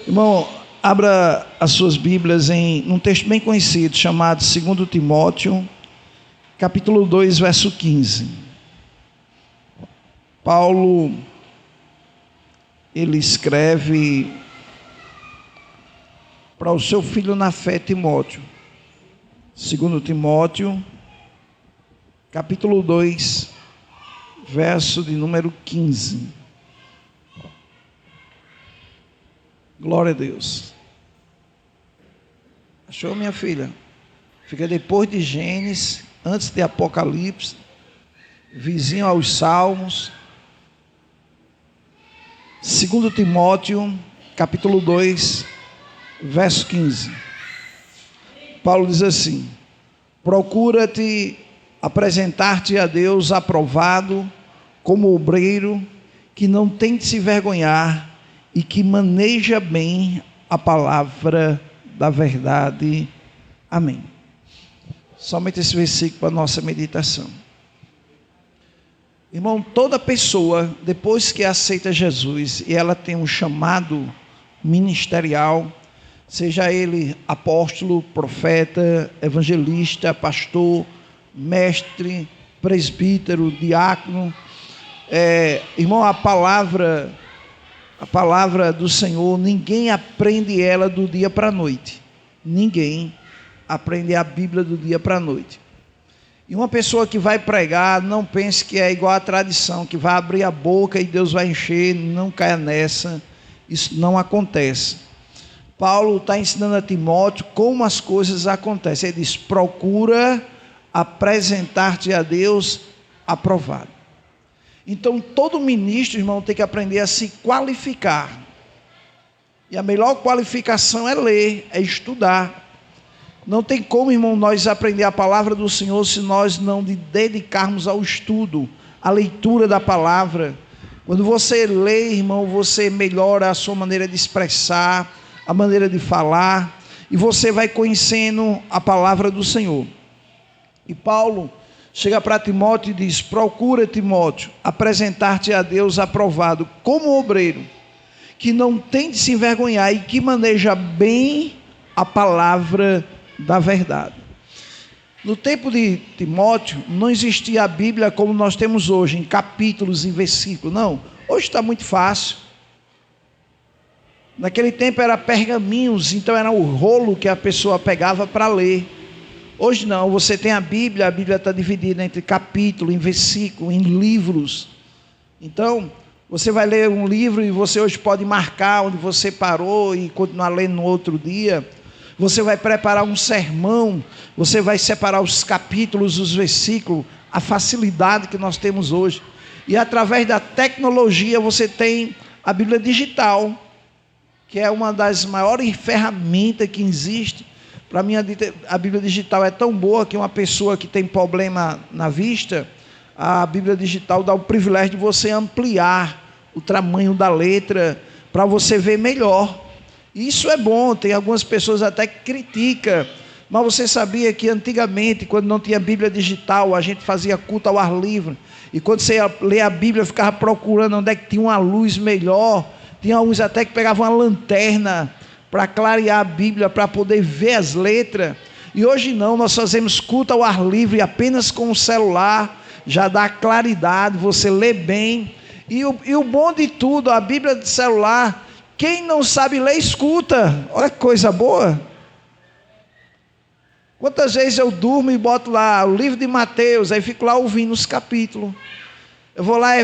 Irmão, abra as suas Bíblias num texto bem conhecido, chamado 2 Timóteo, capítulo 2, verso 15. Paulo, ele escreve para o seu filho na fé, Timóteo. 2 Timóteo, capítulo 2, verso de número 15. Glória a Deus. Achou, minha filha? Fica depois de Gênesis, antes de Apocalipse, vizinho aos Salmos. 2 Timóteo, capítulo 2, verso 15. Paulo diz assim: procura-te apresentar-te a Deus aprovado, como obreiro, que não tem de se envergonhar e que maneja bem a palavra da verdade. Amém. Somente esse versículo para a nossa meditação. Irmão, toda pessoa, depois que aceita Jesus e ela tem um chamado ministerial, seja ele apóstolo, profeta, evangelista, pastor, mestre, presbítero, diácono, irmão, a palavra do Senhor, ninguém aprende ela do dia para a noite. Ninguém aprende a Bíblia do dia para a noite. E uma pessoa que vai pregar, não pense que é igual à tradição, que vai abrir a boca e Deus vai encher, não caia nessa. Isso não acontece. Paulo está ensinando a Timóteo como as coisas acontecem. Ele diz: procura apresentar-te a Deus aprovado. Então todo ministro, irmão, tem que aprender a se qualificar. E a melhor qualificação é ler, é estudar. Não tem como, irmão, nós aprender a palavra do Senhor se nós não dedicarmos ao estudo, à leitura da palavra. Quando você lê, irmão, você melhora a sua maneira de expressar, a maneira de falar, e você vai conhecendo a palavra do Senhor. E Paulo chega para Timóteo e diz: procura, Timóteo, apresentar-te a Deus aprovado, como obreiro, que não tem de se envergonhar e que maneja bem a palavra da verdade. No tempo de Timóteo, não existia a Bíblia como nós temos hoje, em capítulos, em versículos. Não, hoje está muito fácil. Naquele tempo era pergaminhos, então era o rolo que a pessoa pegava para ler. Hoje não, você tem a Bíblia está dividida entre capítulo, em versículo, em livros. Então, você vai ler um livro e você hoje pode marcar onde você parou e continuar lendo no outro dia. Você vai preparar um sermão, você vai separar os capítulos, os versículos, a facilidade que nós temos hoje. E através da tecnologia você tem a Bíblia digital, que é uma das maiores ferramentas que existe. Para mim, a Bíblia digital é tão boa que uma pessoa que tem problema na vista, a Bíblia digital dá o privilégio de você ampliar o tamanho da letra para você ver melhor. Isso é bom. Tem algumas pessoas até que criticam, mas você sabia que antigamente, quando não tinha Bíblia digital, a gente fazia culto ao ar livre, e quando você ia ler a Bíblia, ficava procurando onde é que tinha uma luz melhor. Tinha uns até que pegavam uma lanterna para clarear a Bíblia, para poder ver as letras. E hoje não, nós fazemos culto ao ar livre, apenas com o celular, já dá claridade, você lê bem. E o bom de tudo, a Bíblia de celular, quem não sabe ler, escuta. Olha que coisa boa. Quantas vezes eu durmo e boto lá o livro de Mateus, aí fico lá ouvindo os capítulos. Eu vou lá,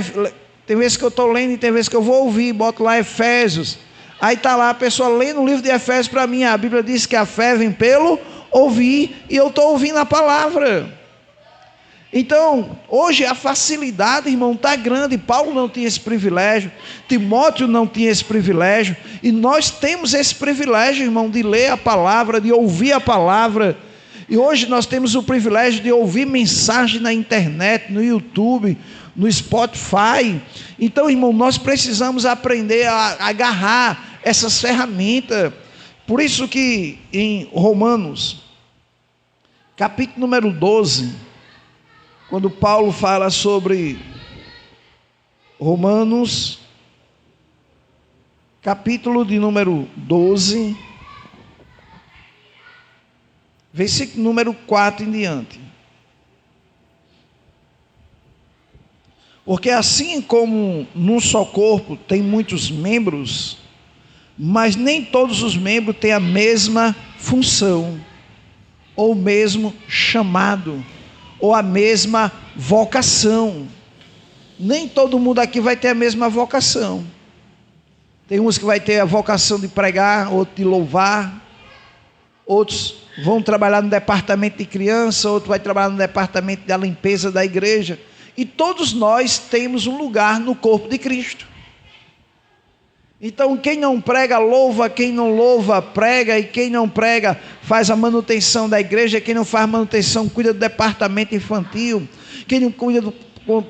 tem vezes que eu estou lendo e tem vezes que eu vou ouvir, boto lá Efésios. Aí está lá a pessoa lendo o livro de Efésios para mim. A Bíblia diz que a fé vem pelo ouvir, e eu estou ouvindo a palavra. Então, hoje a facilidade, irmão, está grande. Paulo não tinha esse privilégio, Timóteo não tinha esse privilégio, e nós temos esse privilégio, irmão, de ler a palavra, de ouvir a palavra. E hoje nós temos o privilégio de ouvir mensagem na internet, no YouTube, no Spotify. Então, irmão, nós precisamos aprender a agarrar essas ferramentas. Por isso que em Romanos, capítulo número 12, quando Paulo fala sobre Romanos capítulo de número 12, versículo número 4 em diante. Porque assim como num só corpo tem muitos membros, mas nem todos os membros têm a mesma função, ou o mesmo chamado, ou a mesma vocação. Nem todo mundo aqui vai ter a mesma vocação. Tem uns que vai ter a vocação de pregar, outros de louvar, outros vão trabalhar no departamento de criança, outros vai trabalhar no departamento da limpeza da igreja. E todos nós temos um lugar no corpo de Cristo. Então quem não prega, louva, quem não louva, prega, e quem não prega, faz a manutenção da igreja, quem não faz manutenção, cuida do departamento infantil, quem não cuida do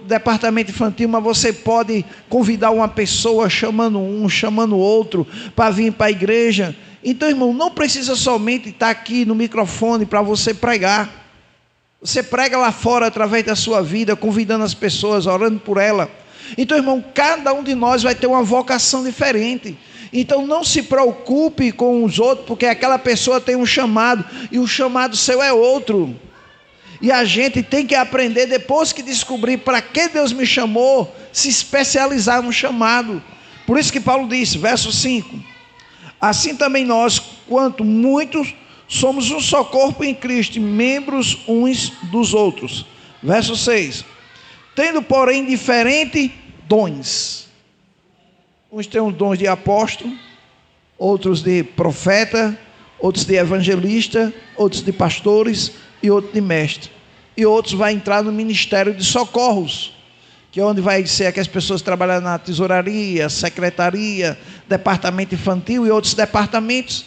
departamento infantil, mas você pode convidar uma pessoa, chamando um, chamando outro, para vir para a igreja. Então, irmão, não precisa somente estar aqui no microfone para você pregar. Você prega lá fora através da sua vida, convidando as pessoas, orando por ela. Então, irmão, cada um de nós vai ter uma vocação diferente. Então não se preocupe com os outros, porque aquela pessoa tem um chamado, e o chamado seu é outro. E a gente tem que aprender, depois que descobrir para que Deus me chamou, se especializar no chamado. Por isso que Paulo disse, verso 5: assim também nós, quanto muitos, somos um só corpo em Cristo, membros uns dos outros. Verso 6: tendo porém diferentes dons. Uns têm os dons de apóstolo, outros de profeta, outros de evangelista, outros de pastores e outros de mestre. E outros vão entrar no ministério de socorros, que é onde vai ser aquelas pessoas trabalhando na tesouraria, secretaria, departamento infantil e outros departamentos.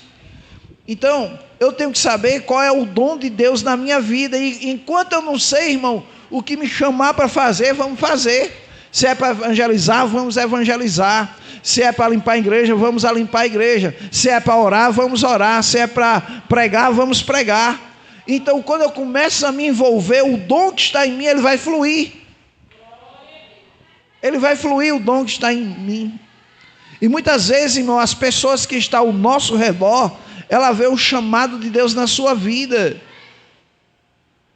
Então, eu tenho que saber qual é o dom de Deus na minha vida. E enquanto eu não sei, irmão, o que me chamar para fazer, vamos fazer. Se é para evangelizar, vamos evangelizar. Se é para limpar a igreja, vamos limpar a igreja. Se é para orar, vamos orar. Se é para pregar, vamos pregar. Então, quando eu começo a me envolver, o dom que está em mim, ele vai fluir. Ele vai fluir, o dom que está em mim. E muitas vezes, irmão, as pessoas que estão ao nosso redor, ela vê o chamado de Deus na sua vida.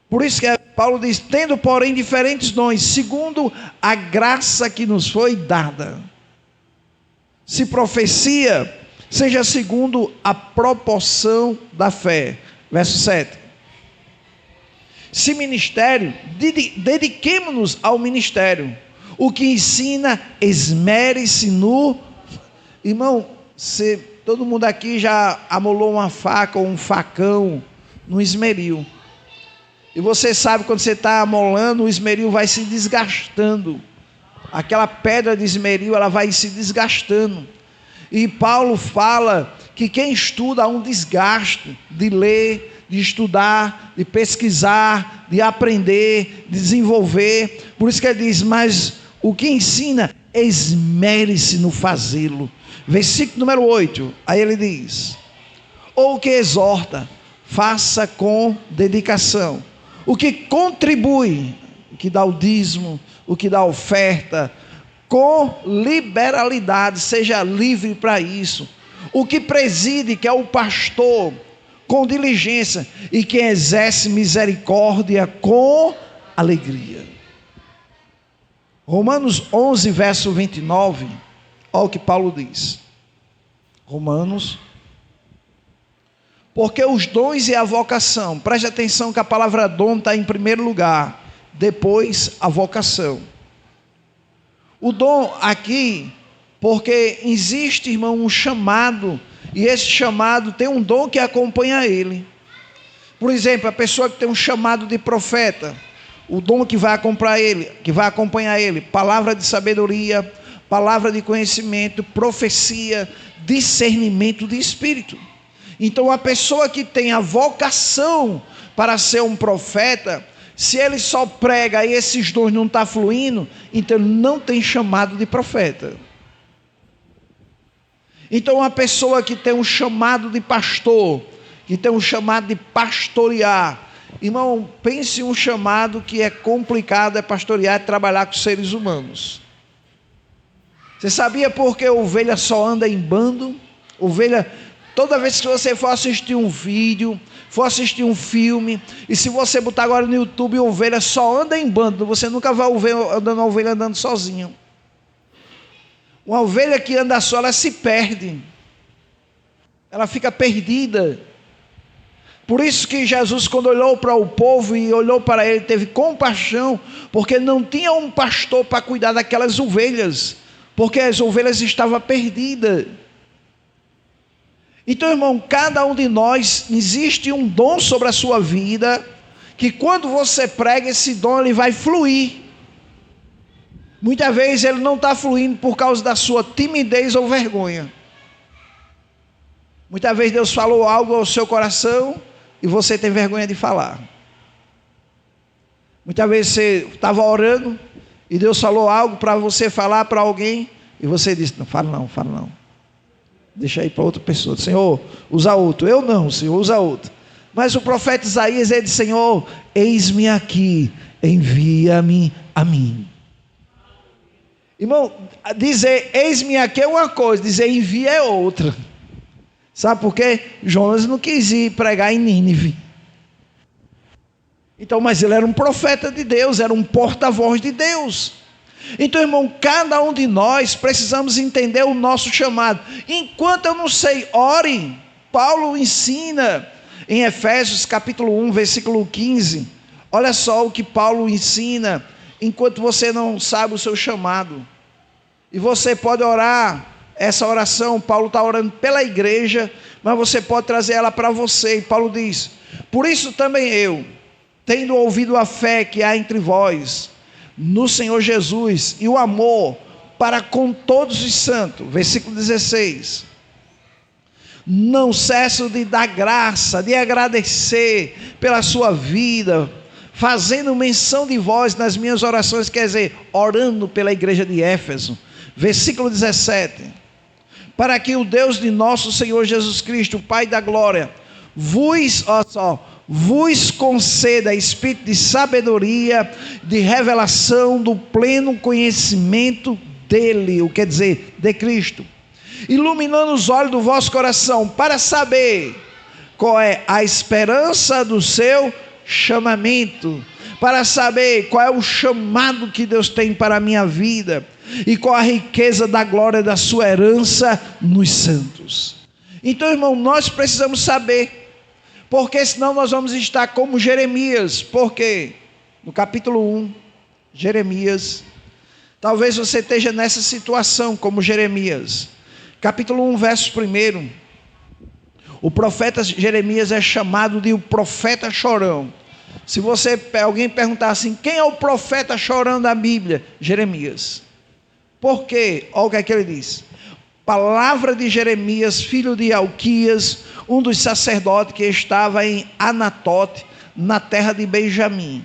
Por isso que Paulo diz, tendo porém diferentes dons, segundo a graça que nos foi dada. Se profecia, seja segundo a proporção da fé. Verso 7. Se ministério, dediquemo-nos ao ministério. O que ensina, esmere-se no... Irmão, todo mundo aqui já amolou uma faca ou um facão no esmeril. E você sabe, quando você está amolando, o esmeril vai se desgastando. Aquela pedra de esmeril, ela vai se desgastando. E Paulo fala que quem estuda há um desgaste de ler, de estudar, de pesquisar, de aprender, de desenvolver. Por isso que ele diz, mas o que ensina, esmere-se no fazê-lo. Versículo número 8, aí ele diz, ou o que exorta, faça com dedicação. O que contribui, o que dá o dízimo, o que dá a oferta, com liberalidade, seja livre para isso. O que preside, que é o pastor, com diligência, e quem exerce misericórdia com alegria. Romanos 11, verso 29, olha o que Paulo diz. Romanos. Porque os dons e a vocação, preste atenção que a palavra dom está em primeiro lugar, depois a vocação. O dom aqui, porque existe, irmão, um chamado, e esse chamado tem um dom que acompanha ele. Por exemplo, a pessoa que tem um chamado de profeta, o dom que vai acompanhar ele, palavra de sabedoria, palavra de conhecimento, profecia, discernimento de espírito. Então a pessoa que tem a vocação para ser um profeta, se ele só prega e esses dons não estão fluindo, então ele não tem chamado de profeta. Então uma pessoa que tem um chamado de pastor, que tem um chamado de pastorear, irmão, pense em um chamado que é complicado, é pastorear, é trabalhar com seres humanos. Você sabia por que ovelha só anda em bando? Ovelha, toda vez que você for assistir um vídeo, for assistir um filme, e se você botar agora no YouTube, ovelha só anda em bando, você nunca vai ver uma ovelha andando sozinha. Uma ovelha que anda só, ela se perde. Ela fica perdida. Por isso que Jesus, quando olhou para o povo e olhou para ele, teve compaixão, porque não tinha um pastor para cuidar daquelas ovelhas, porque as ovelhas estavam perdidas. Então, irmão, cada um de nós, existe um dom sobre a sua vida, que quando você prega, esse dom ele vai fluir. Muitas vezes ele não está fluindo por causa da sua timidez ou vergonha. Muitas vezes Deus falou algo ao seu coração e você tem vergonha de falar. Muitas vezes você estava orando e Deus falou algo para você falar para alguém e você disse, não, fala não. Deixa aí para outra pessoa. Senhor, usa outro. Eu não, Senhor, usa outro. Mas o profeta Isaías, ele disse, Senhor, eis-me aqui, envia-me a mim. Irmão, dizer eis-me aqui é uma coisa, dizer envia é outra. Sabe por quê? Jonas não quis ir pregar em Nínive. Então, mas ele era um profeta de Deus, era um porta-voz de Deus. Então, irmão, cada um de nós precisamos entender o nosso chamado. Enquanto eu não sei, ore. Paulo ensina em Efésios capítulo 1, versículo 15. Olha só o que Paulo ensina, enquanto você não sabe o seu chamado. E você pode orar essa oração, Paulo está orando pela igreja, mas você pode trazer ela para você. E Paulo diz, por isso também eu, tendo ouvido a fé que há entre vós, no Senhor Jesus, e o amor para com todos os santos, versículo 16, não cesso de dar graça, de agradecer pela sua vida, fazendo menção de vós nas minhas orações, quer dizer, orando pela igreja de Éfeso, versículo 17, para que o Deus de nosso Senhor Jesus Cristo, o Pai da glória, vos conceda espírito de sabedoria, de revelação, do pleno conhecimento dele, o quer dizer, de Cristo, iluminando os olhos do vosso coração, para saber qual é a esperança do seu chamamento, para saber qual é o chamado que Deus tem para a minha vida, e qual a riqueza da glória da sua herança nos santos. Então, irmão, nós precisamos saber, porque senão nós vamos estar como Jeremias. Porque no capítulo 1, Jeremias, talvez você esteja nessa situação como Jeremias. Capítulo 1, verso 1, o profeta Jeremias é chamado de o profeta chorão. Se alguém perguntar assim, quem é o profeta chorão da Bíblia? Jeremias. Por quê? Olha o que ele diz. Palavra de Jeremias, filho de Alquias, um dos sacerdotes que estava em Anatote, na terra de Benjamim.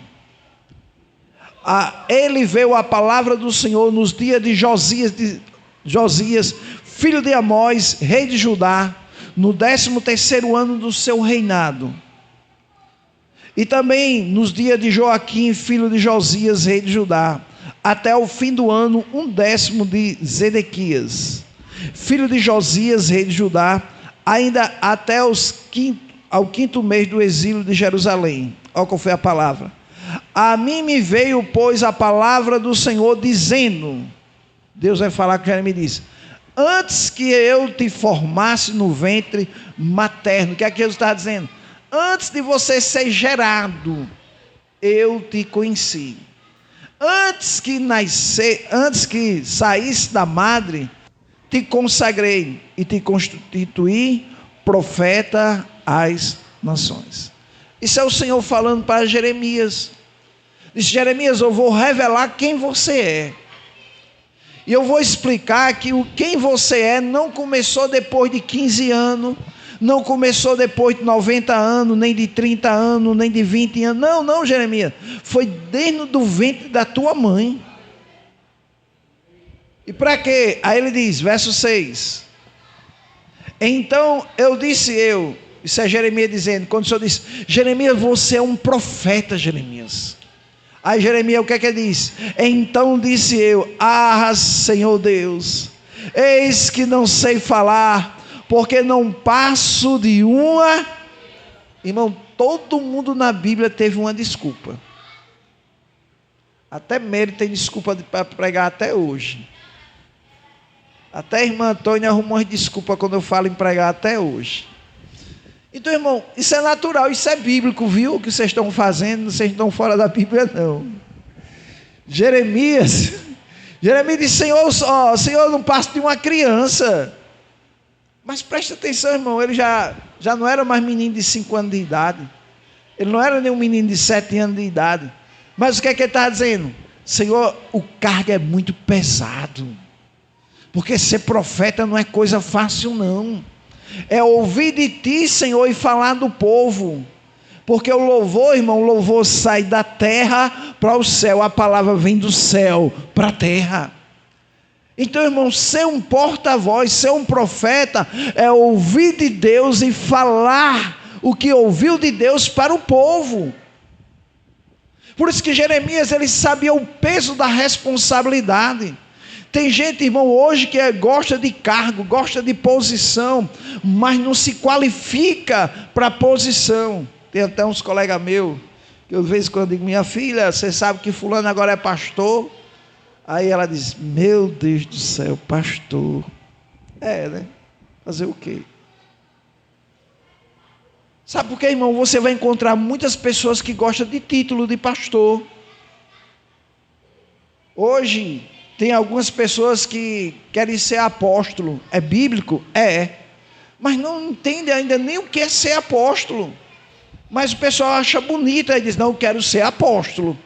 Ele veio a palavra do Senhor nos dias de Josias, filho de Amós, rei de Judá, no 13º ano do seu reinado. E também nos dias de Joaquim, filho de Josias, rei de Judá, até o fim do ano, 1/10 de Zedequias, filho de Josias, rei de Judá, ainda até ao 5º mês do exílio de Jerusalém. Olha qual foi a palavra. A mim me veio, pois, a palavra do Senhor, dizendo, Deus vai falar com Jeremias, diz, antes que eu te formasse no ventre materno, o que é que Jesus está dizendo? Antes de você ser gerado, eu te conheci. Antes que saísse da madre, te consagrei e te constituí profeta às nações. Isso é o Senhor falando para Jeremias. Disse, Jeremias, eu vou revelar quem você é. E eu vou explicar que quem você é não começou depois de 15 anos, não começou depois de 90 anos, nem de 30 anos, nem de 20 anos. Não, Jeremias. Foi dentro do ventre da tua mãe. E para quê? Aí ele diz, verso 6. Então eu disse isso é Jeremias dizendo, quando o Senhor disse, Jeremias, você é um profeta, Jeremias. Aí Jeremias, o que é que ele diz? Então disse eu: ah, Senhor Deus, eis que não sei falar, porque não passo de uma... Irmão, todo mundo na Bíblia teve uma desculpa. Até Mary tem desculpa para pregar até hoje. Até a irmã Antônia arrumou uma desculpa quando eu falo em pregar até hoje. Então, irmão, isso é natural, isso é bíblico, viu? O que vocês estão fazendo, vocês não estão fora da Bíblia, não. Jeremias disse: Senhor, não passo de uma criança. Mas presta atenção, irmão, ele já não era mais menino de 5 anos de idade. Ele não era nem um menino de 7 anos de idade. Mas o que é que ele está dizendo? Senhor, o cargo é muito pesado. Porque ser profeta não é coisa fácil, não. É ouvir de ti, Senhor, e falar do povo. Porque o louvor, irmão, o louvor sai da terra para o céu. A palavra vem do céu para a terra. Então, irmão, ser um porta-voz, ser um profeta, é ouvir de Deus e falar o que ouviu de Deus para o povo. Por isso que Jeremias, ele sabia o peso da responsabilidade. Tem gente, irmão, hoje que gosta de cargo, gosta de posição, mas não se qualifica para a posição. Tem até uns colegas meus, que eu de vez em quando digo: minha filha, você sabe que fulano agora é pastor? Aí ela diz: meu Deus do céu, pastor. Né? Fazer o quê? Sabe por quê, irmão? Você vai encontrar muitas pessoas que gostam de título de pastor. Hoje, tem algumas pessoas que querem ser apóstolo. É bíblico? Mas não entende ainda nem o que é ser apóstolo. Mas o pessoal acha bonito, aí diz: não, eu quero ser apóstolo.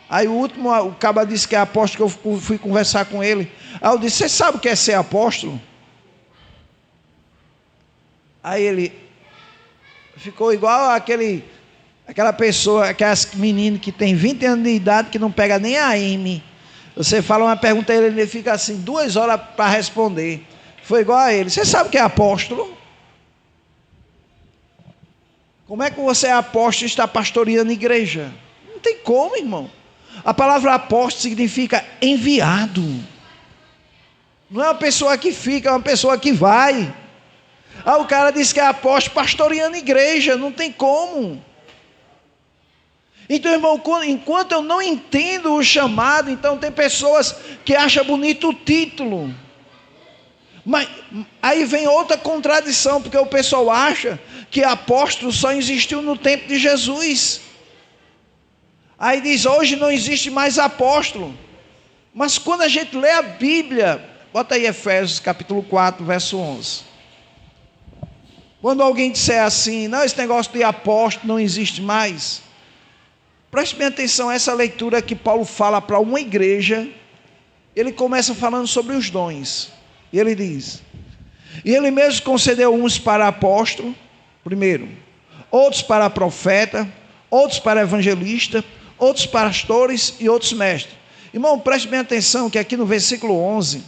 Aí o último, o caba disse que é apóstolo, que eu fui conversar com ele. Aí eu disse: você sabe o que é ser apóstolo? Aí ele ficou igual aquela pessoa, aquelas meninas que tem 20 anos de idade, que não pega nem a M. Você fala uma pergunta a ele, ele fica assim 2 horas para responder. Foi igual a ele: você sabe o que é apóstolo? Como é que você é apóstolo e está pastoreando igreja? Não tem como, irmão. A palavra apóstolo significa enviado. Não é uma pessoa que fica, é uma pessoa que vai. O cara diz que é apóstolo pastoreando igreja. Não tem como. Então, irmão, enquanto eu não entendo o chamado, então tem pessoas que acham bonito o título. Mas aí vem outra contradição, porque o pessoal acha que apóstolo só existiu no tempo de Jesus. Aí diz: hoje não existe mais apóstolo. Mas quando a gente lê a Bíblia, bota aí Efésios capítulo 4, verso 11. Quando alguém disser assim: não, esse negócio de apóstolo não existe mais, preste bem atenção a essa leitura que Paulo fala para uma igreja. Ele começa falando sobre os dons. E ele diz: e ele mesmo concedeu uns para apóstolo, primeiro, outros para profeta, outros para evangelista, outros pastores e outros mestres. Irmão, preste bem atenção que aqui no versículo 11,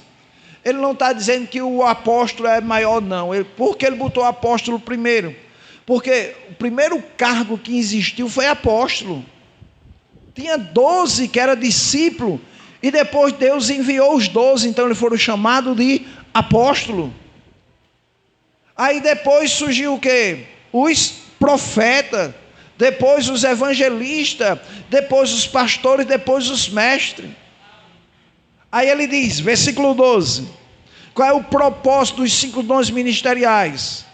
ele não está dizendo que o apóstolo é maior, não. Por que ele botou apóstolo primeiro? Porque o primeiro cargo que existiu foi apóstolo. Tinha 12 que era discípulo, e depois Deus enviou os 12, então eles foram chamados de apóstolo. Aí depois surgiu o quê? Os profetas, depois os evangelistas, depois os pastores, depois os mestres. Aí ele diz, versículo 12, qual é o propósito dos 5 dons ministeriais?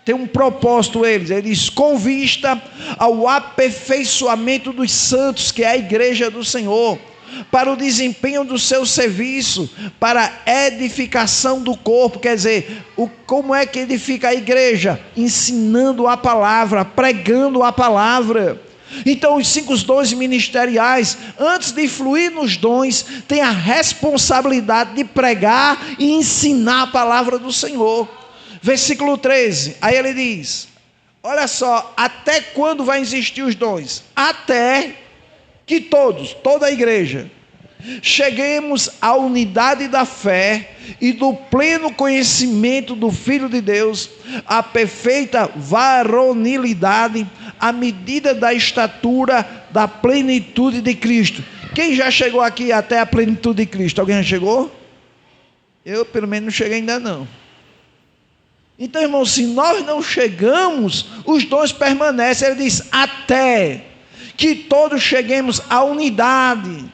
Tem um propósito eles, ele diz: com vista ao aperfeiçoamento dos santos, que é a igreja do Senhor, para o desempenho do seu serviço, para a edificação do corpo. Quer dizer, como é que edifica a igreja? Ensinando a palavra, pregando a palavra. Então os 5 dons ministeriais, antes de fluir nos dons, tem a responsabilidade de pregar e ensinar a palavra do Senhor. Versículo 13, aí ele diz, olha só, até quando vai existir os dons? Até que toda a igreja, cheguemos à unidade da fé e do pleno conhecimento do Filho de Deus, à perfeita varonilidade, à medida da estatura da plenitude de Cristo. Quem já chegou aqui até a plenitude de Cristo? Alguém já chegou? Eu, pelo menos, não cheguei ainda não. Então, irmão, se nós não chegamos, os dons permanecem. Ele diz, até que todos cheguemos à unidade,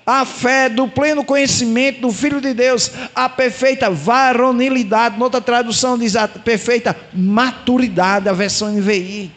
à fé, do pleno conhecimento do Filho de Deus, à perfeita varonilidade. Noutra tradução diz a perfeita maturidade, a versão NVI.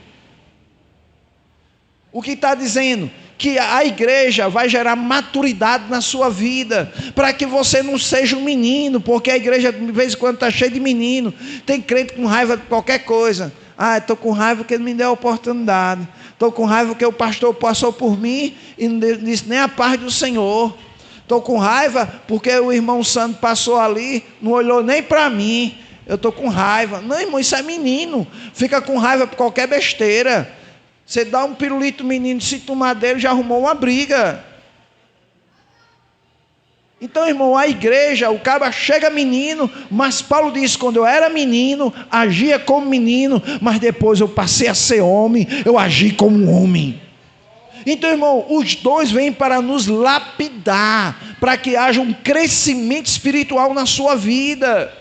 O que está dizendo? Que a igreja vai gerar maturidade na sua vida, para que você não seja um menino, porque a igreja de vez em quando está cheia de menino. Tem crente com raiva de qualquer coisa. Estou com raiva porque ele me deu a oportunidade. Estou com raiva porque o pastor passou por mim e não disse nem a paz do Senhor. Estou com raiva porque o irmão Santo passou ali, não olhou nem para mim. Eu estou com raiva. Não, irmão, isso é menino. Fica com raiva por qualquer besteira. Você dá um pirulito menino, se tomar dele, já arrumou uma briga. Então, irmão, a igreja, o cara chega menino, mas Paulo diz, quando eu era menino, agia como menino, mas depois eu passei a ser homem, eu agi como um homem. Então, irmão, os dons vêm para nos lapidar, para que haja um crescimento espiritual na sua vida.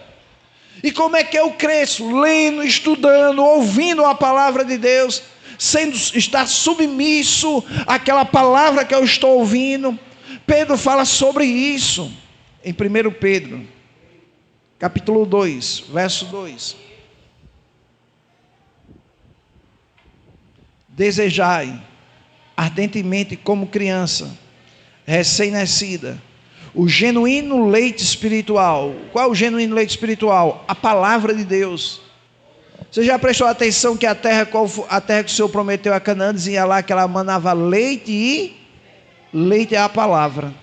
E como é que eu cresço? Lendo, estudando, ouvindo a palavra de Deus, estar submisso àquela palavra que eu estou ouvindo. Pedro fala sobre isso em 1 Pedro, capítulo 2, verso 2. Desejai ardentemente como criança recém-nascida o genuíno leite espiritual. Qual é o genuíno leite espiritual? A palavra de Deus. Você já prestou atenção que a terra que o Senhor prometeu a Canaã, dizia lá que ela manava leite e leite é a palavra.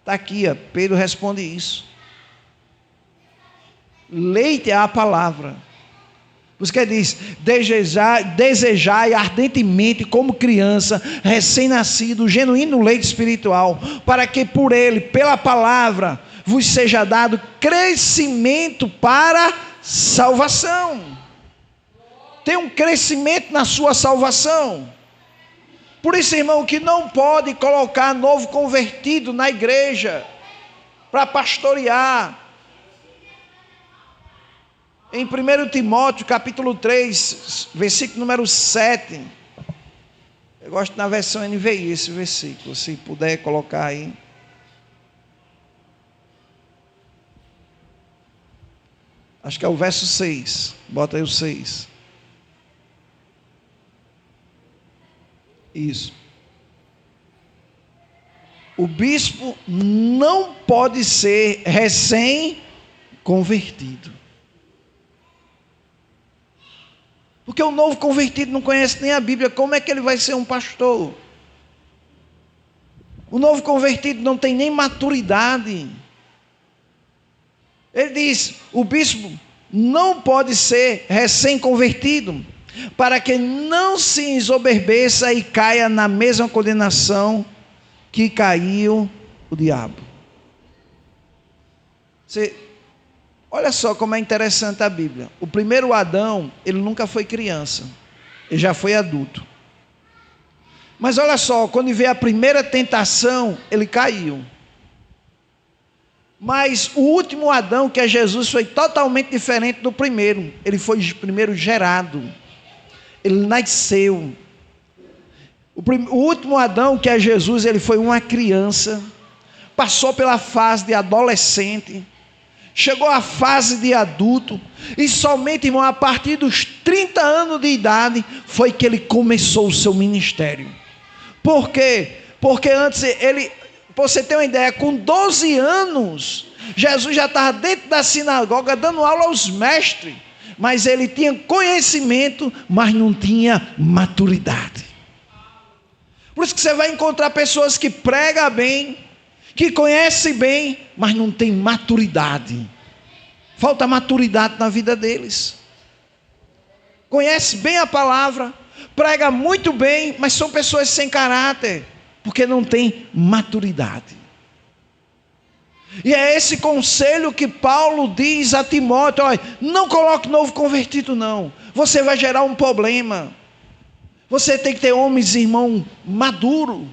Está aqui, Pedro responde isso. Leite é a palavra. Por isso que ele diz, desejai ardentemente como criança, recém-nascido, o genuíno leite espiritual, para que por ele, pela palavra, vos seja dado crescimento para salvação. Tem um crescimento na sua salvação. Por isso, irmão, que não pode colocar novo convertido na igreja para pastorear. Em 1 Timóteo, capítulo 3, versículo número 7. Eu gosto na versão NVI esse versículo, se puder colocar aí. Acho que é o verso 6. Bota aí o 6. Isso. O bispo não pode ser recém-convertido. Porque o novo convertido não conhece nem a Bíblia. Como é que ele vai ser um pastor? O novo convertido não tem nem maturidade. Ele diz, o bispo não pode ser recém-convertido, para que não se ensoberbeça e caia na mesma condenação que caiu o diabo. Olha só como é interessante a Bíblia. O primeiro Adão, ele nunca foi criança, ele já foi adulto. Mas olha só, quando veio a primeira tentação, ele caiu. Mas o último Adão, que é Jesus, foi totalmente diferente do primeiro. Ele foi primeiro gerado. Ele nasceu. O último Adão, que é Jesus, ele foi uma criança, passou pela fase de adolescente, chegou à fase de adulto, e somente, irmão, a partir dos 30 anos de idade, foi que ele começou o seu ministério. Por quê? Porque antes, para você ter uma ideia, com 12 anos, Jesus já estava dentro da sinagoga, dando aula aos mestres, mas ele tinha conhecimento, mas não tinha maturidade. Por isso que você vai encontrar pessoas que pregam bem, que conhecem bem, mas não tem maturidade. Falta maturidade na vida deles. Conhece bem a palavra, prega muito bem, mas são pessoas sem caráter. porque não tem maturidade. E é esse conselho que Paulo diz a Timóteo: olha, não coloque novo convertido não, você vai gerar um problema. Você tem que ter homens, irmão, maduro.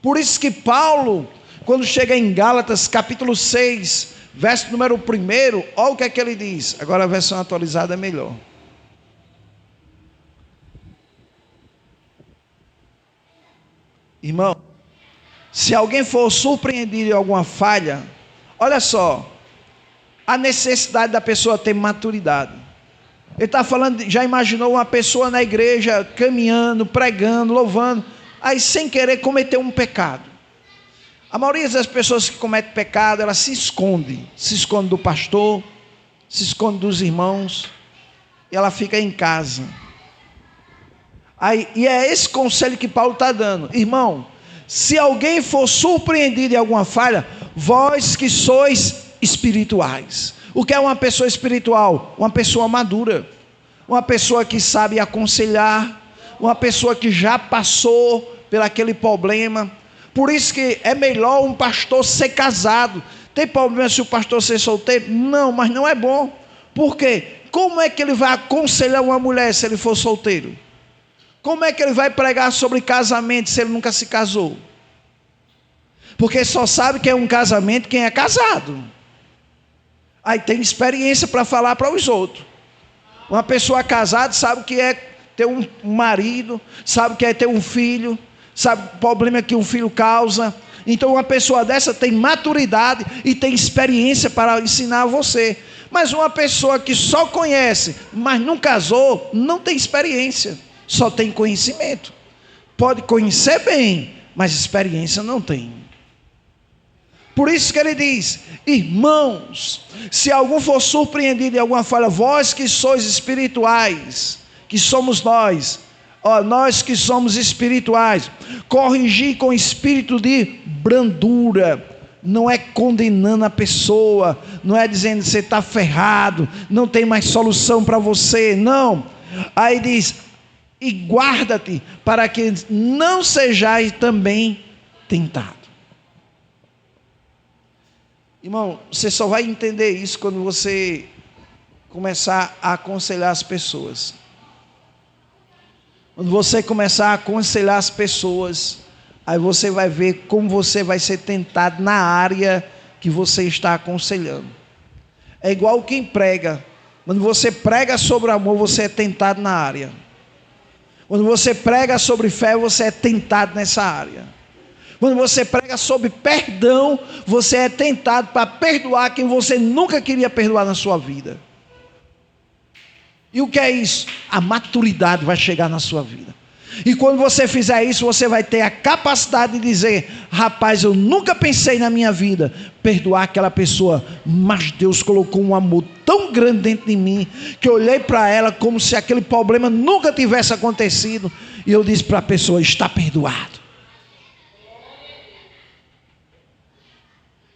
Por isso que Paulo, quando chega em Gálatas capítulo 6, verso número 1, olha o que é que ele diz. Agora a versão atualizada é melhor. Irmão, se alguém for surpreendido em alguma falha, olha só, a necessidade da pessoa ter maturidade. Ele está falando, já imaginou uma pessoa na igreja, caminhando, pregando, louvando, aí sem querer cometeu um pecado. A maioria das pessoas que cometem pecado, elas se esconde do pastor, se esconde dos irmãos, e ela fica em casa. Aí, e é esse conselho que Paulo está dando. Irmão, se alguém for surpreendido em alguma falha, vós que sois espirituais. O que é uma pessoa espiritual? Uma pessoa madura, uma pessoa que sabe aconselhar, uma pessoa que já passou por aquele problema. Por isso que é melhor um pastor ser casado. Tem problema se o pastor ser solteiro? Não, mas não é bom. Por quê? Como é que ele vai aconselhar uma mulher se ele for solteiro? Como é que ele vai pregar sobre casamento se ele nunca se casou? Porque só sabe que é um casamento quem é casado. Aí tem experiência para falar para os outros. Uma pessoa casada sabe o que é ter um marido, sabe o que é ter um filho, sabe o problema que um filho causa. Então uma pessoa dessa tem maturidade e tem experiência para ensinar a você. Mas uma pessoa que só conhece, mas não casou, não tem experiência, só tem conhecimento. Pode conhecer bem, mas experiência não tem. Por isso que ele diz: irmãos, se algum for surpreendido em alguma falha, vós que sois espirituais, que somos nós, nós que somos espirituais, corrigir com espírito de brandura. Não é condenando a pessoa, não é dizendo que você está ferrado, não tem mais solução para você, não. Aí diz: e guarda-te para que não sejais também tentado. Irmão, você só vai entender isso quando você começar a aconselhar as pessoas. Quando você começar a aconselhar as pessoas, aí você vai ver como você vai ser tentado na área que você está aconselhando. É igual quem prega. Quando você prega sobre amor, você é tentado na área. Quando você prega sobre fé, você é tentado nessa área. Quando você prega sobre perdão, você é tentado para perdoar quem você nunca queria perdoar na sua vida. E o que é isso? A maturidade vai chegar na sua vida. E quando você fizer isso, você vai ter a capacidade de dizer: rapaz, eu nunca pensei na minha vida perdoar aquela pessoa, mas Deus colocou um amor tão grande dentro de mim, que eu olhei para ela como se aquele problema nunca tivesse acontecido, e eu disse para a pessoa: está perdoado.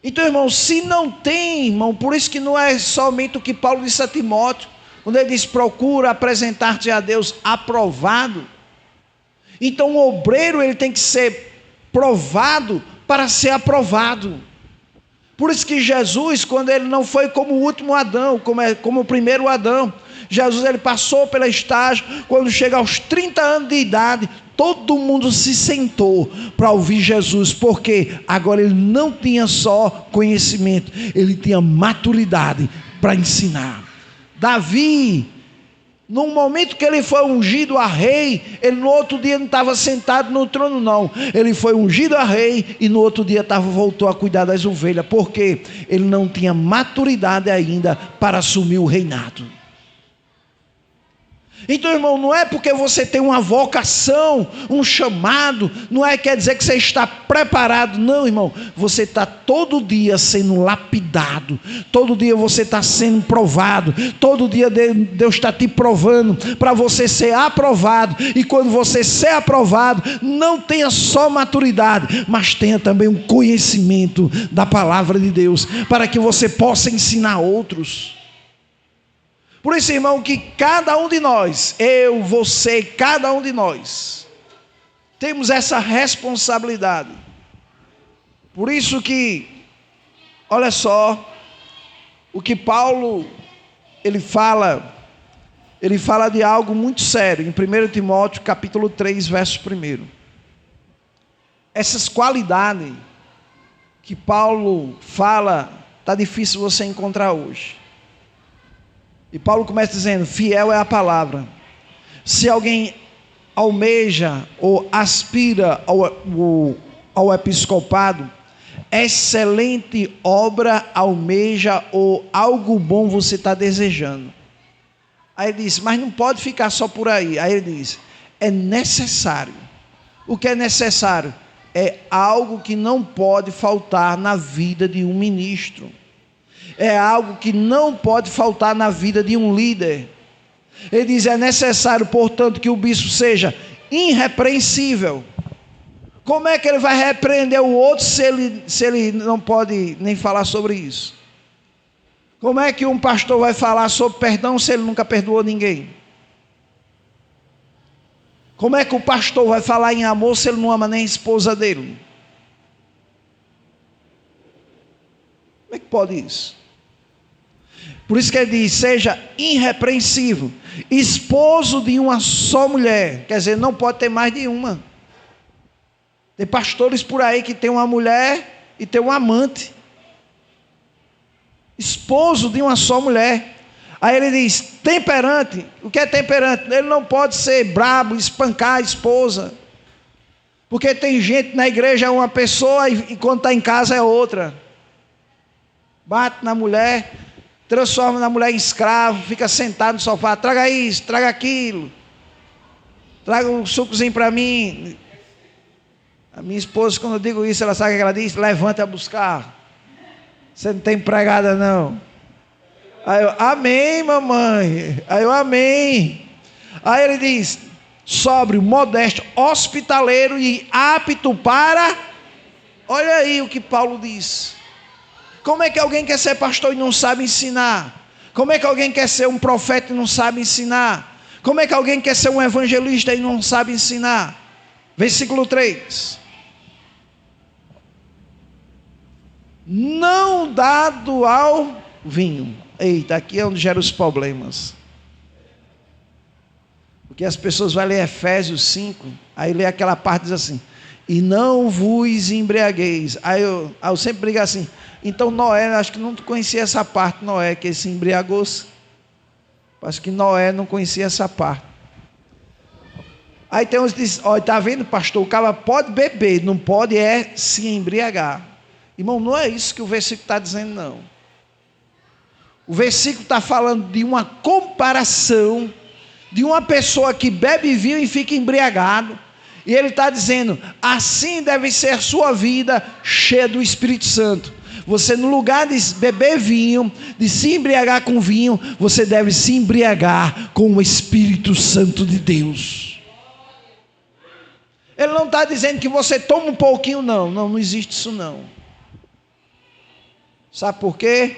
Então, irmão, se não tem, irmão, por isso que não é somente o que Paulo disse a Timóteo, quando ele diz: procura apresentar-te a Deus aprovado. Então o obreiro, ele tem que ser provado para ser aprovado. Por isso que Jesus, quando ele não foi como o último Adão, como o primeiro Adão, Jesus, ele passou pela estágio, quando chega aos 30 anos de idade, todo mundo se sentou para ouvir Jesus, porque agora ele não tinha só conhecimento, ele tinha maturidade para ensinar. Davi, no momento que ele foi ungido a rei, ele no outro dia não estava sentado no trono não, ele foi ungido a rei e no outro dia voltou a cuidar das ovelhas, porque ele não tinha maturidade ainda para assumir o reinado. Então, irmão, não é porque você tem uma vocação, um chamado, não é quer dizer que você está preparado, não, irmão. Você está todo dia sendo lapidado, todo dia você está sendo provado, todo dia Deus está te provando para você ser aprovado. E quando você ser aprovado, não tenha só maturidade, mas tenha também um conhecimento da palavra de Deus, para que você possa ensinar outros. Por isso, irmão, que cada um de nós, eu, você, cada um de nós, temos essa responsabilidade. Por isso que, olha só, o que Paulo, ele fala de algo muito sério, em 1 Timóteo capítulo 3, verso 1. Essas qualidades que Paulo fala, está difícil você encontrar hoje. E Paulo começa dizendo, fiel é a palavra. Se alguém almeja ou aspira ao episcopado, excelente obra almeja ou algo bom você está desejando. Aí ele diz, mas não pode ficar só por aí. Aí ele diz, é necessário. O que é necessário? É algo que não pode faltar na vida de um ministro. É algo que não pode faltar na vida de um líder. Ele diz, é necessário, portanto, que o bispo seja irrepreensível. Como é que ele vai repreender o outro se ele não pode nem falar sobre isso? Como é que um pastor vai falar sobre perdão se ele nunca perdoou ninguém? Como é que o pastor vai falar em amor se ele não ama nem a esposa dele? Como é que pode isso? Por isso que ele diz, seja irrepreensível, esposo de uma só mulher, quer dizer, não pode ter mais de uma. Tem pastores por aí que tem uma mulher e tem um amante. Esposo de uma só mulher. Aí ele diz, temperante. O que é temperante? Ele não pode ser brabo, espancar a esposa. Porque tem gente na igreja é uma pessoa e quando está em casa é outra. Bate na mulher, transforma na mulher em escravo, fica sentado no sofá, traga isso, traga aquilo, traga um sucozinho para mim. A minha esposa, quando eu digo isso, ela sabe o que ela diz? Levanta a buscar. Você não tem empregada não. Aí eu, amém mamãe. Aí eu, amém. Aí ele diz, sóbrio, modesto, hospitaleiro e apto para... Olha aí o que Paulo diz. Como é que alguém quer ser pastor e não sabe ensinar? Como é que alguém quer ser um profeta e não sabe ensinar? Como é que alguém quer ser um evangelista e não sabe ensinar? Versículo 3. Não dado ao vinho. Eita, aqui é onde gera os problemas. Porque as pessoas vão ler Efésios 5, aí lê aquela parte diz assim, e não vos embriagueis. Aí eu sempre brigo assim, então Noé, acho que não conhecia essa parte, Noé, que ele se embriagou-se. Acho que Noé não conhecia essa parte. Aí tem uns que dizem, olha, está vendo pastor, o cara pode beber, não pode se embriagar. Irmão, não é isso que o versículo está dizendo não. O versículo está falando de uma comparação de uma pessoa que bebe vinho e fica embriagado. E ele está dizendo, assim deve ser a sua vida cheia do Espírito Santo. Você no lugar de beber vinho, de se embriagar com vinho, você deve se embriagar com o Espírito Santo de Deus. Ele não está dizendo que você toma um pouquinho não existe isso não. Sabe por quê?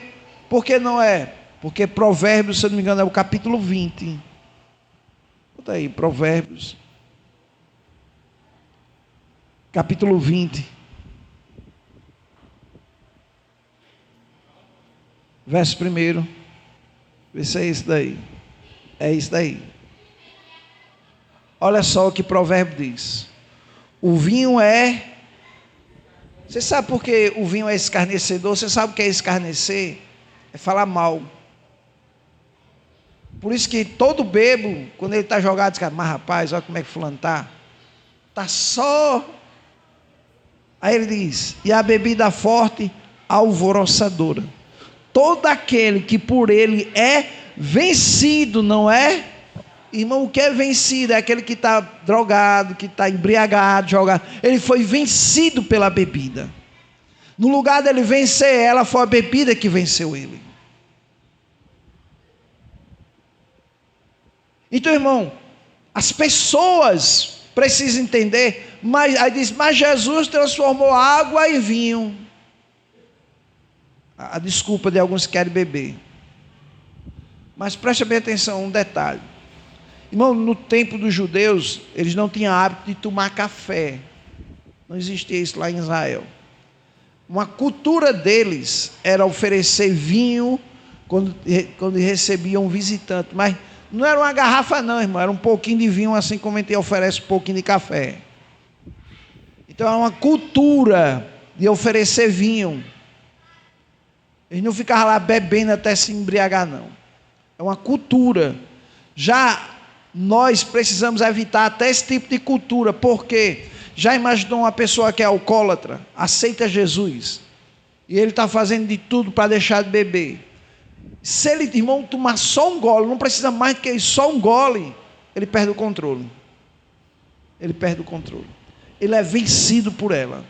Por que não é? Porque Provérbios, se eu não me engano, é o capítulo 20. Bota aí, Provérbios. Capítulo 20. Verso 1. Vê se é isso daí. É isso daí. Olha só o que Provérbio diz. O vinho é... Você sabe por que o vinho é escarnecedor? Você sabe o que é escarnecer? É falar mal. Por isso que todo bebo, quando ele está jogado, diz, mas rapaz, olha como é que fulano está. Está só... Aí ele diz, e a bebida forte, alvoroçadora. Todo aquele que por ele é vencido, não é? Irmão, o que é vencido? É aquele que está drogado, que está embriagado, jogado. Ele foi vencido pela bebida. No lugar dele vencer ela, foi a bebida que venceu ele. Então, irmão, as pessoas precisam entender, aí diz, mas Jesus transformou água em vinho. A desculpa de alguns que querem beber. Mas preste bem atenção, um detalhe. Irmão, no tempo dos judeus, eles não tinham hábito de tomar café. Não existia isso lá em Israel. Uma cultura deles era oferecer vinho quando recebiam um visitante. Mas não era uma garrafa não, irmão. Era um pouquinho de vinho, assim como a gente oferece um pouquinho de café. Então é uma cultura de oferecer vinho. Eles não ficavam lá bebendo até se embriagar, não. É uma cultura. Já nós precisamos evitar até esse tipo de cultura. Por quê? Já imaginou uma pessoa que é alcoólatra, aceita Jesus, e ele está fazendo de tudo para deixar de beber. Se ele, irmão, tomar só um gole, não precisa mais do que isso, só um gole, ele perde o controle. Ele perde o controle. Ele é vencido por ela.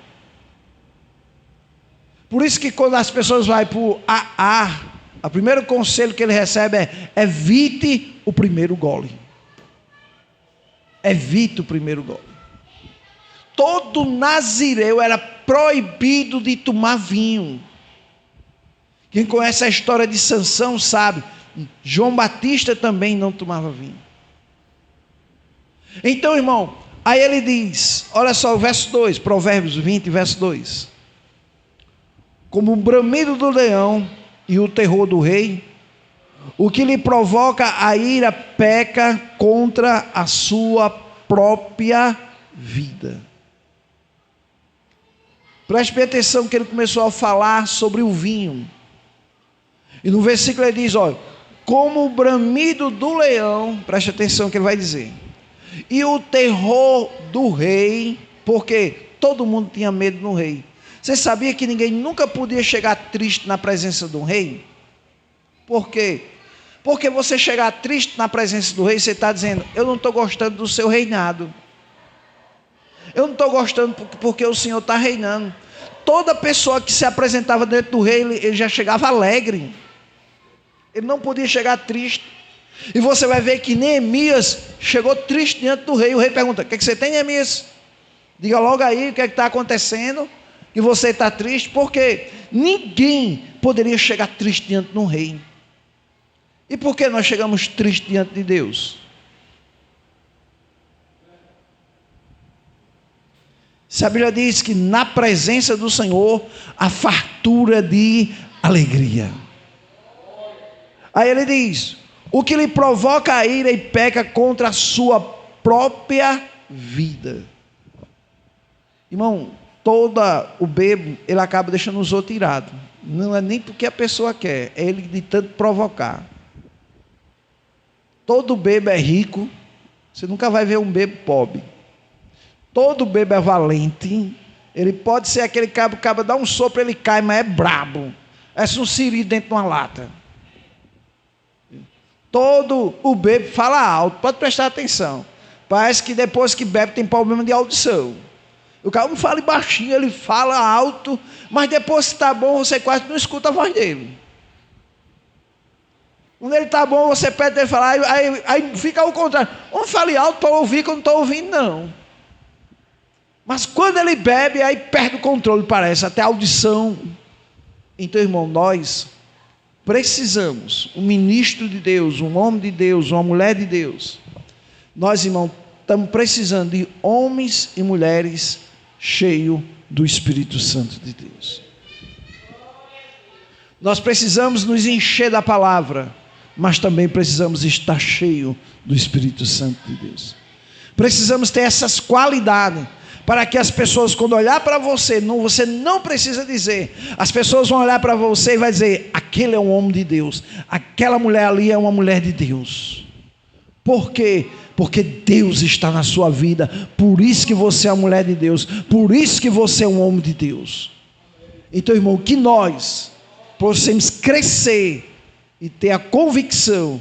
Por isso que quando as pessoas vão para o AA, o primeiro conselho que ele recebe é: evite o primeiro gole. Evite o primeiro gole. Todo nazireu era proibido de tomar vinho. Quem conhece a história de Sansão sabe, João Batista também não tomava vinho. Então, irmão, aí ele diz, olha só o verso 2, Provérbios 20, verso 2. Como o bramido do leão e o terror do rei, o que lhe provoca a ira peca contra a sua própria vida. Preste bem atenção que ele começou a falar sobre o vinho. E no versículo ele diz, olha, como o bramido do leão, preste atenção que ele vai dizer, e o terror do rei, porque todo mundo tinha medo do rei. Você sabia que ninguém nunca podia chegar triste na presença do rei? Por quê? Porque você chegar triste na presença do rei, você está dizendo, eu não estou gostando do seu reinado. Eu não estou gostando porque o Senhor está reinando. Toda pessoa que se apresentava dentro do rei, ele já chegava alegre. Ele não podia chegar triste. E você vai ver que Neemias chegou triste diante do rei. O rei pergunta, o que você tem, Neemias? Diga logo aí o que está acontecendo, que você está triste. Porque ninguém poderia chegar triste diante de um rei. E por que nós chegamos tristes diante de Deus? Se a Bíblia diz que na presença do Senhor há fartura de alegria. Aí ele diz, o que lhe provoca a ira e peca contra a sua própria vida. Irmão, todo o bebo, ele acaba deixando os outros irados. Não é nem porque a pessoa quer, é ele de tanto provocar. Todo bebo é rico, você nunca vai ver um bebo pobre. Todo bebo é valente. Ele pode ser aquele cabo dá um sopro, ele cai, mas é brabo. É um siri dentro de uma lata. Todo o bebo fala alto, pode prestar atenção. Parece que depois que bebe tem problema de audição. O cara não fala baixinho, ele fala alto, mas depois que está bom, você quase não escuta a voz dele. Quando ele está bom, você pede ele falar, aí fica ao contrário. Não fale alto para ouvir, que eu não estou ouvindo, não. Mas quando ele bebe, aí perde o controle, parece, até a audição. Então, irmão, nós precisamos, um ministro de Deus, um homem de Deus, uma mulher de Deus. Nós, irmão, estamos precisando de homens e mulheres cheios do Espírito Santo de Deus. Nós precisamos nos encher da palavra, mas também precisamos estar cheios do Espírito Santo de Deus. Precisamos ter essas qualidades, para que as pessoas, quando olhar para você não precisa dizer, as pessoas vão olhar para você e vai dizer, aquele é um homem de Deus, aquela mulher ali é uma mulher de Deus. Por quê? Porque Deus está na sua vida, por isso que você é uma mulher de Deus, por isso que você é um homem de Deus. Então, irmão, que nós possamos crescer e ter a convicção,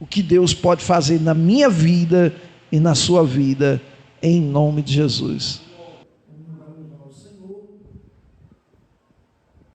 o que Deus pode fazer na minha vida e na sua vida, em nome de Jesus.